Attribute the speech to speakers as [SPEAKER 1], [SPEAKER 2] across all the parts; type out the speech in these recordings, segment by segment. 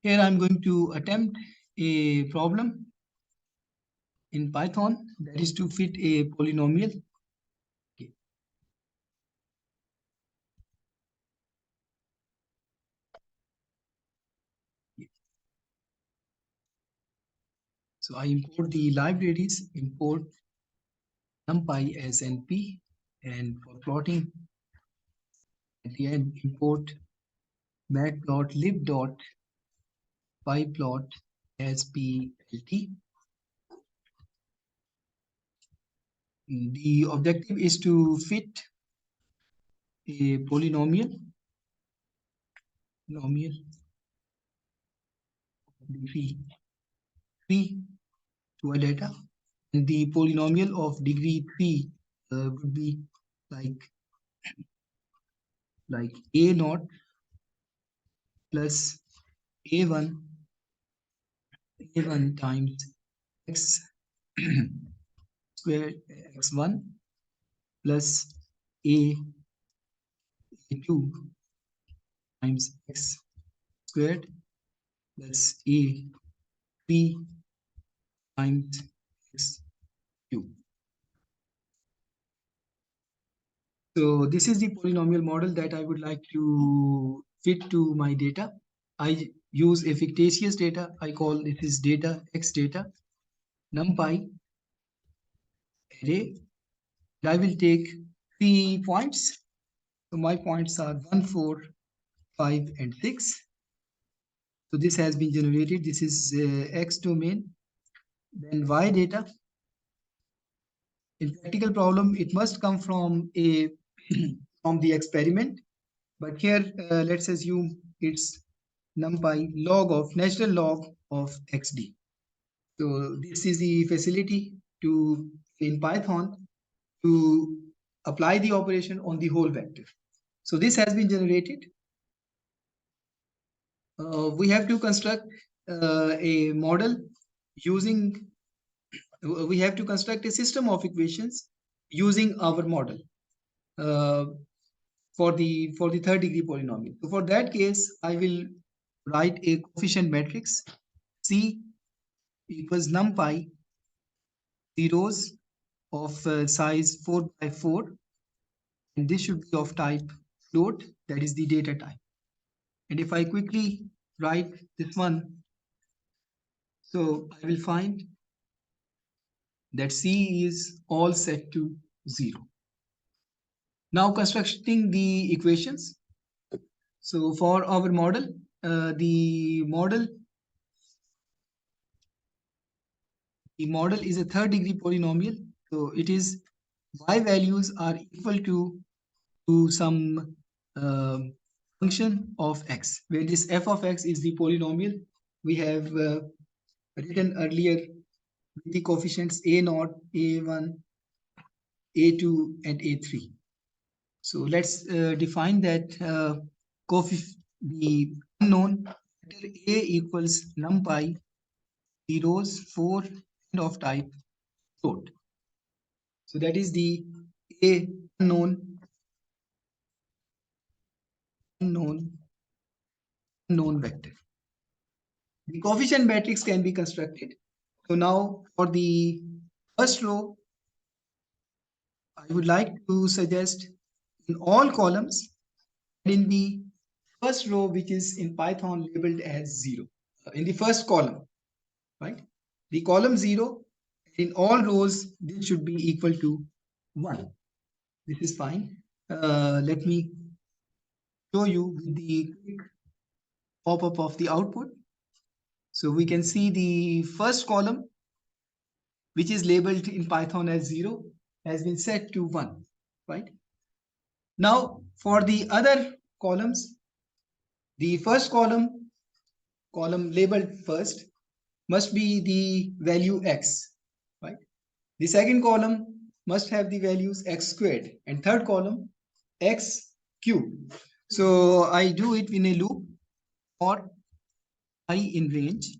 [SPEAKER 1] Here I'm going to attempt a problem in Python, that is to fit a polynomial. Okay. So I import the libraries, import numpy as np, and for plotting at the end import matplotlib.pyplot as plt. The objective is to fit a polynomial degree 3 to a data, and the polynomial of degree 3 would be like a naught plus a1 times x squared x1 plus a2 times x squared plus a3 times x cubed. So this is the polynomial model that I would like to fit to my data. I use a fictitious data. I call it is data x data numpy array. I will take 3 points. So my points are 1, 4, 5, and 6. So this has been generated. This is x domain. Then y data. In practical problem, it must come from a from the experiment. But here, let's assume it's numpy natural log of xd. So this is the facility to in Python to apply the operation on the whole vector. So this has been generated. We have to construct a model using. We have to construct a system of equations using our model for the third degree polynomial. So for that case, I will write a coefficient matrix C equals numpy zeros of size 4 by 4, and this should be of type float, that is the data type. And if I quickly write this one, so I will find that C is all set to 0. Now constructing the equations. So for our model, the model is a third degree polynomial. So it is y values are equal to some function of x, where this f of x is the polynomial we have written earlier with the coefficients a0, a1, a2, and a3. So let's define that the unknown a equals numpy zeros 4 and of type float. So that is the a unknown vector. The coefficient matrix can be constructed. So now for the first row, I would like to suggest in all columns, in the first row, which is in Python labeled as 0, in the first column, right? The column 0, in all rows, this should be equal to 1. This is fine. Let me show you with the quick pop-up of the output. So we can see the first column, which is labeled in Python as 0, has been set to 1, right? Now, for the other columns, the first column labeled first, must be the value x, right? The second column must have the values x squared, and third column x cubed. So I do it in a loop for I in range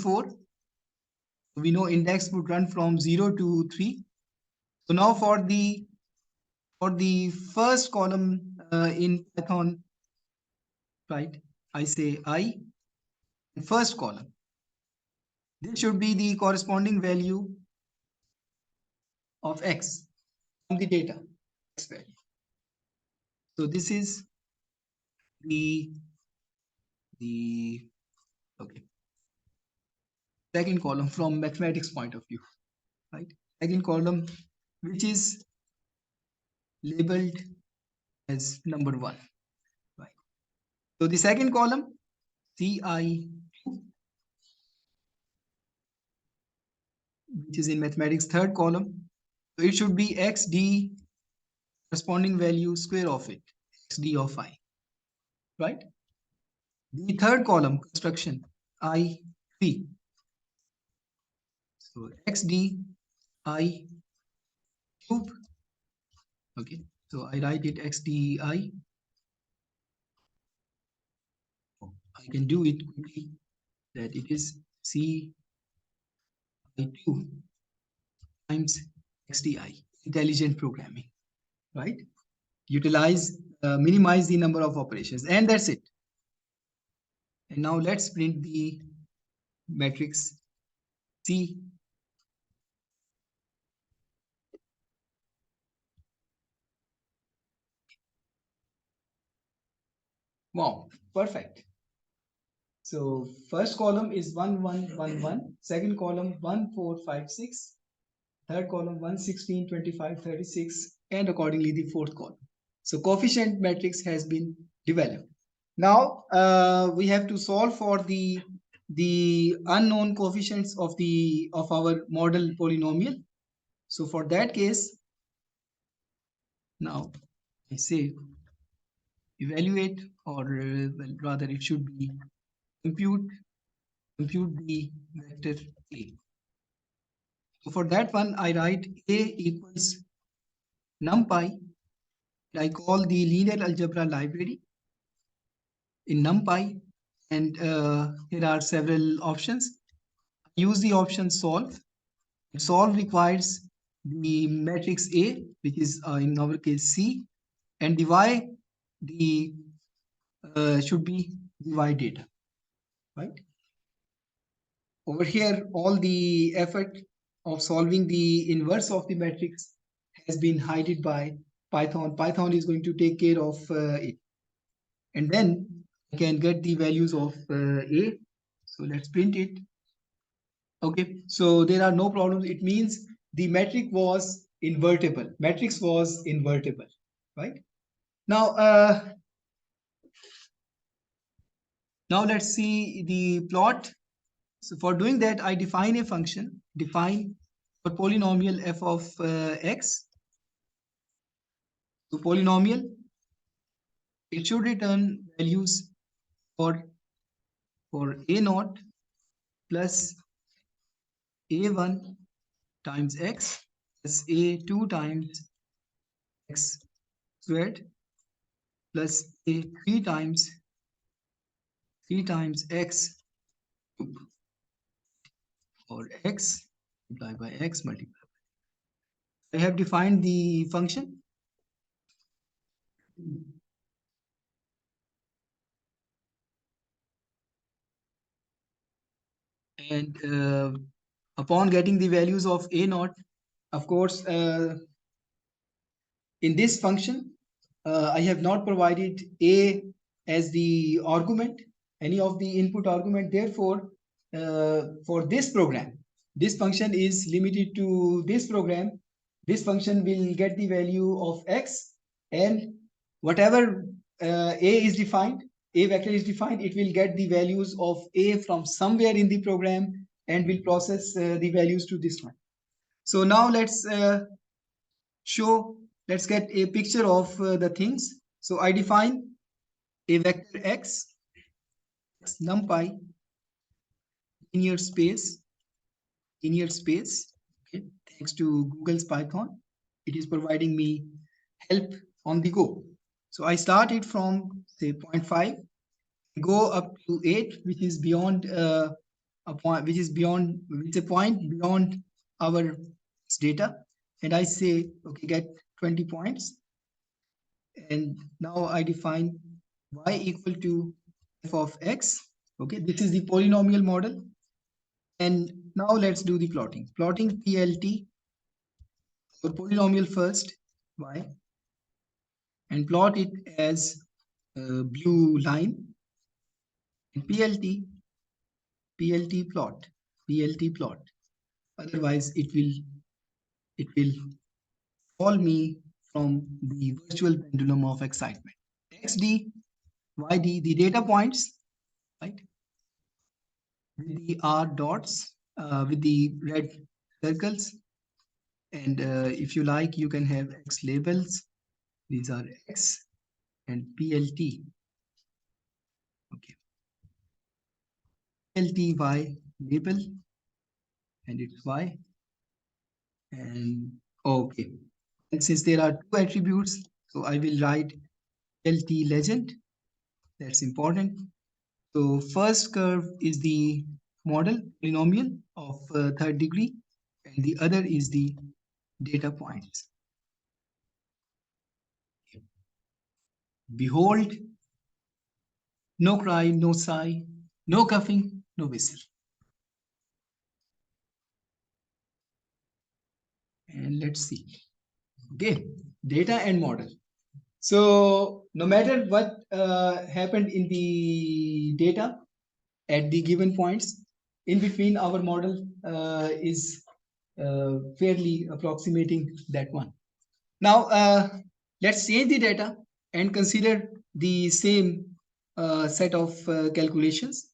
[SPEAKER 1] 4. We know index would run from 0 to 3. So now for the first column in Python, right, I say I, first column. This should be the corresponding value of x from the data, x value. So this is the okay, second column from mathematics point of view, right? Second column, which is labeled as number 1, right? So the second column, CI, which is in mathematics third column, so it should be xd corresponding value square of it, xd of I, right? The third column construction, I3, so xd I cube, okay, so I write it xd I can do it quickly, that it is C I2 times XDI, intelligent programming, right? Minimize the number of operations, and that's it. And now let's print the matrix C. Wow, perfect. So first column is 1, 1, 1, 1. Second column 1, 4, 5, 6. Third column 1, 16, 25, 36, and accordingly the fourth column. So coefficient matrix has been developed. Now we have to solve for the unknown coefficients of our model polynomial. So for that case, now I say evaluate, or well, rather it should be compute the vector A. So for that one, I write A equals numpy. I call the linear algebra library in numpy, and here are several options. Use the option solve. Solve requires the matrix A, which is in our case C, and the Y, the should be the Y data, right? Over here, all the effort of solving the inverse of the matrix has been hidden by Python. Python is going to take care of it, and then I can get the values of A. So let's print it. Okay, so there are no problems. It means the metric was invertible. Matrix was invertible, right? Now, now let's see the plot. So for doing that, I define a function, define for polynomial f of x. So polynomial, it should return values for a naught plus a1 times x plus a2 times x squared plus a3 times x cube, or x multiplied by x multiplied. I have defined the function. And upon getting the values of a naught, of course, in this function, I have not provided a as the argument, any of the input argument. Therefore, for this program, this function is limited to this program. This function will get the value of x, and whatever a is defined, a vector is defined, it will get the values of a from somewhere in the program and will process the values to this one. So now let's let's get a picture of the things. So I define a vector x numpy linear space, okay, thanks to Google's Python. It is providing me help on the go. So I start it from say 0.5, go up to 8, which is beyond a point, which is a point beyond our data, and I say okay, get 20 points. And now I define y equal to f of x Okay, this is the polynomial model. And now let's do the plotting. Plotting PLT for polynomial first, y, and plot it as a blue line. And PLT plot, PLT plot. Otherwise, it will fall me from the virtual pendulum of excitement. XD, YD, the data points, right? With the R dots, with the red circles. And if you like, you can have X labels. These are X and PLT. Okay. PLTY label, and it's Y. And okay. And since there are two attributes, so I will write LT legend. That's important. So first curve is the model polynomial of third degree, and the other is the data points. Behold, no cry, no sigh, no coughing, no whistle. And let's see. Okay, data and model. So no matter what happened in the data at the given points, in between our model is fairly approximating that one. Now let's change the data and consider the same set of calculations.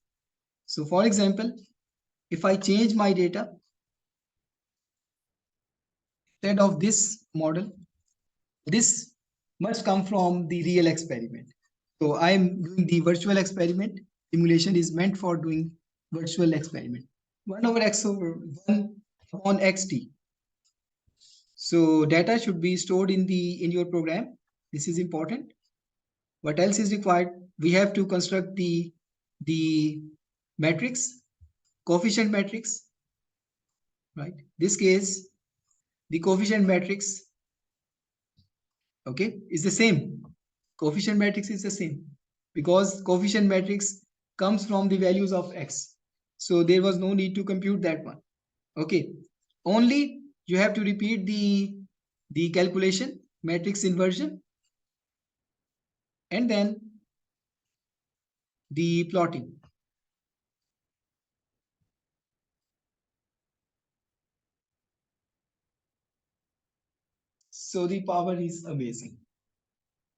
[SPEAKER 1] So for example, if I change my data, instead of this model, this must come from the real experiment. So I am doing the virtual experiment. Simulation is meant for doing virtual experiment. 1 over x over 1 upon xt. So data should be stored in your program. This is important. What else is required? We have to construct the matrix, coefficient matrix, right? This case, the coefficient matrix, okay, is the same. Coefficient matrix is the same because coefficient matrix comes from the values of x. So there was no need to compute that one. Okay. Only you have to repeat the calculation, matrix inversion, and then the plotting. So the power is amazing,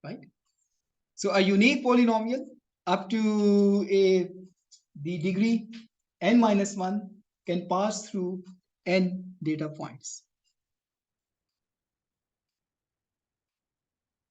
[SPEAKER 1] right? So a unique polynomial up to the degree n minus 1 can pass through n data points.